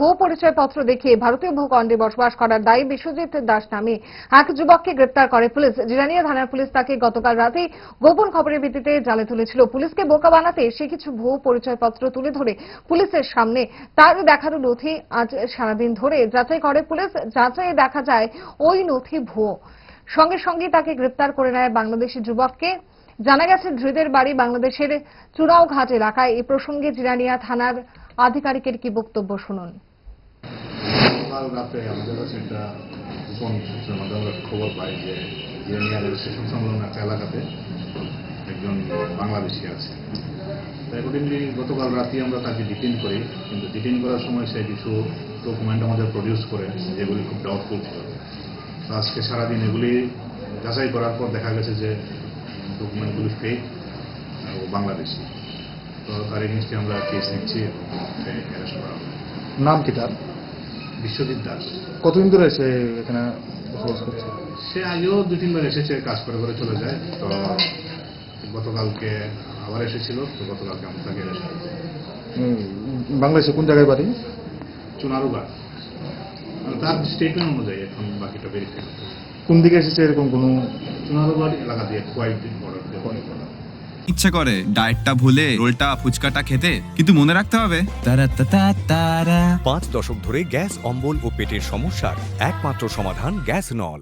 ভুয়ো পরিচয়পত্র দেখিয়ে ভারতীয় ভূখণ্ডে বসবাস করার দায়ে বিশ্বজিৎ দাস নামে এক যুবককে গ্রেপ্তার করে পুলিশ। জিরানিয়া থানার পুলিশ তাকে গতকাল রাতেই গোপন খবরের ভিত্তিতে জালে তুলেছিল। পুলিশকে বোকা বানাতে সে কিছু ভুয়ো পরিচয়পত্র তুলে ধরে পুলিশের সামনে তার দেখানো নথি আজ সারাদিন ধরে যাচাই করে পুলিশ। যাচাইয়ে দেখা যায় ওই নথি ভুয়ো। সঙ্গে সঙ্গে তাকে গ্রেপ্তার করে নেয় বাংলাদেশি যুবককে। জানা গেছে ধৃতের বাড়ি বাংলাদেশের চুনাউঘাট এলাকায়। এই প্রসঙ্গে জিরানিয়া থানার আধিকারিকের কি বক্তব্য শুনুন। কাল রাতে আমাদের কাছে একটা গোপন সূত্রের মাধ্যমে আমরা খবর পাই যে জিরানিয়া রেল স্টেশন সংলগ্ন একটা এলাকাতে একজন বাংলাদেশি আছে। অ্যাকর্ডিংলি গতকাল রাতে আমরা তাকে ডিটেইন করি, কিন্তু ডিটেইন করার সময় সে কিছু ডকুমেন্ট আমাদের প্রডিউস করে যেগুলি খুব ডাউটফুল ছিল। তো আজকে সারাদিন এগুলি যাচাই করার পর দেখা গেছে যে ডকুমেন্টগুলি ফেক ও বাংলাদেশি। তো তার এগেনস্টে আমরা কেস নিচ্ছি এবং অ্যারেস্ট করা হবে। নাম কি তার? বিশ্বজিৎ দাস। কতদিন ধরে সে এখানে বসবাস করছে? সে আগেও 2-3 বার এসেছে, কাজ করে করে চলে যায়। তো গতকালকে আবার এসেছিল, তো গতকালকে আমরা তাকে অ্যারেস্ট করেছি। বাংলাদেশে কোন জায়গায় বাড়ি? চুনারুঘাট। তার স্টেটমেন্ট অনুযায়ী এখন বাকিটা ভেরিফাই করতে হবে। কোন দিকে এসেছে এরকম কোনো? চুনারুঘাট এলাকা দিয়ে কোয়াইট বর্ডার দিয়ে। ইচ্ছে করে ডায়েটটা ভুলে রোলটা ফুচকাটা খেতে, কিন্তু মনে রাখতে হবে 5 দশক ধরে গ্যাস অম্বল ও পেটের সমস্যার একমাত্র সমাধান গ্যাস নল।